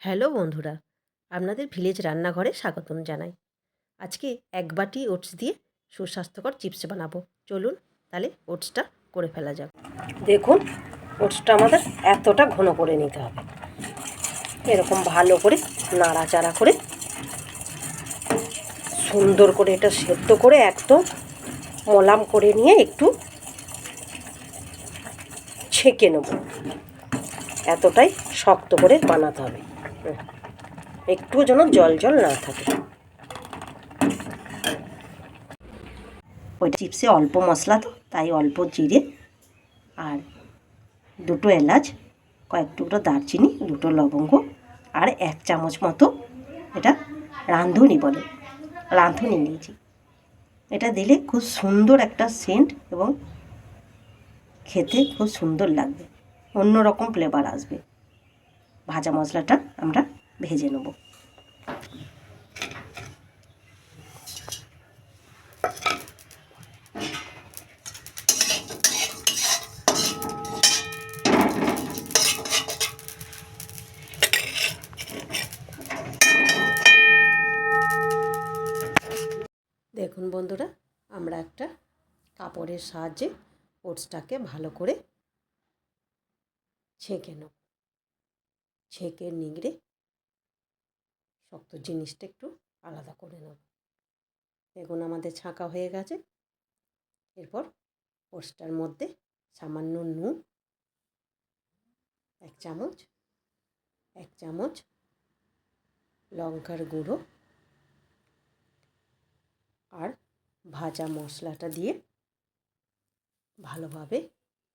Hello বন্ধুরা, আপনাদের village রান্নাঘরে স্বাগতম জানাই। আজকে এক বাটি ওটস দিয়ে সুস্বাস্থ্যকর চিপস বানাবো। চলুন তাহলে ওটসটা করে ফেলা যাক। দেখুন, ওটসটা আমাদের এতটা ঘন করে নিতে হবে। এরকম ভালো করে নাড়াচাড়া করে সুন্দর করে এটা সেদ্ধ করে একদম মোলাম করে নিয়ে একটু ছেঁকে নেব। এতটাই শক্ত করে বানাতে হবে, একটু যেন জল জল না থাকে। ওই চিপসে অল্প মশলা তো, তাই অল্প জিরে আর দুটো এলাচ, কয়েক টুকরো দারচিনি, দুটো লবঙ্গ আর 1 চামচ মতো এটা রাঁধুনি বলে, রাঁধুনি নিয়েছি। এটা দিলে খুব সুন্দর একটা সেন্ট এবং খেতে খুব সুন্দর লাগবে, অন্যরকম ফ্লেভার আসবে। ভাজা মশলাটা আমরা ভেজে নেব। দেখুন বন্ধুরা, আমরা একটা কাপড়ের সাহায্যে ওটসটাকে ভালো করে ছেঁকে নেব। ছেঁকে নিগড়ে শক্ত জিনিসটা একটু আলাদা করে নেব। দেখুন আমাদের ছাঁকা হয়ে গেছে। এরপর ওটসটার মধ্যে সামান্য নুন 1 চামচ, 1 চামচ লঙ্কার গুঁড়ো আর ভাজা মশলাটা দিয়ে ভালোভাবে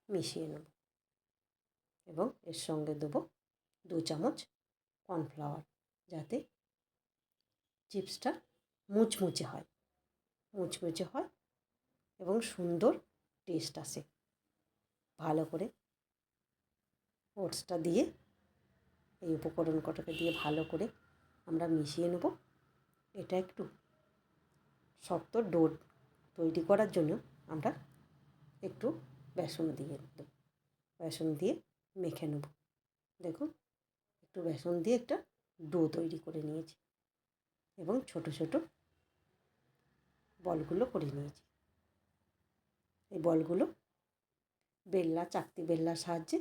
মিশিয়ে নেব এবং এর সঙ্গে দেবো 2 চামচ কর্নফ্লাওয়ার, যাতে চিপসটা মুচমুচে হয় এবং সুন্দর টেস্ট আসে। ভালো করে ওটসটা দিয়ে এই উপকরণ কটাকে দিয়ে ভালো করে আমরা মিশিয়ে নেব। এটা একটু শক্ত ডো তৈরি করার জন্য আমরা একটু বেসন দিয়ে দেব, বেসন দিয়ে মেখে নেব। দেখুন, একটু বেসন দিয়ে একটা ডো তৈরি করে নিয়েছি এবং ছোট ছোট বলগুলো করে নিয়েছি। এই বলগুলো চাকতি বেল্লার সাহায্যে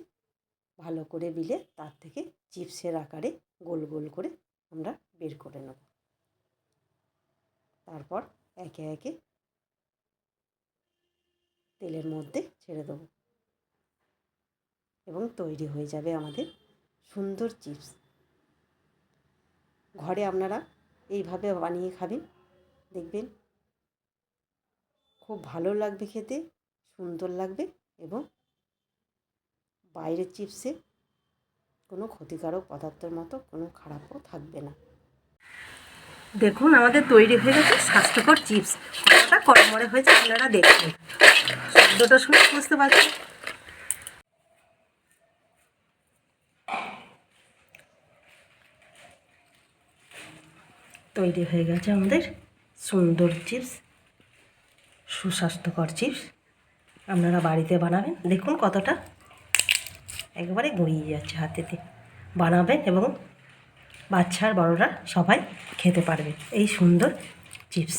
ভালো করে বিলে তার থেকে চিপসের আকারে গোল গোল করে আমরা বের করে নেব। তারপর একে একে তেলের মধ্যে ছেড়ে দেব এবং তৈরি হয়ে যাবে আমাদের সুন্দর চিপস। ঘরে আপনারা এইভাবে বানিয়ে খাবেন, দেখবেন খুব ভালো লাগবে খেতে, সুন্দর লাগবে এবং বাইরের চিপসে কোনো ক্ষতিকারক পদার্থের মতো কোনো খারাপও থাকবে না। দেখুন আমাদের তৈরি হয়ে গেছে স্বাস্থ্যকর চিপস। কতটা কড়মড়ে হয়েছে আপনারা দেখবেন, শব্দটা শুনে বুঝতে পারছেন। তৈরি হয়ে গেছে আমাদের সুন্দর চিপস, সুস্বাস্থ্যকর চিপস। আপনারা বাড়িতে বানাবেন, দেখুন কতটা একেবারে গড়িয়ে যাচ্ছে হাতেতে। বানাবেন এবং বাচ্চা আর বড়রা সবাই খেতে পারবে এই সুন্দর চিপস।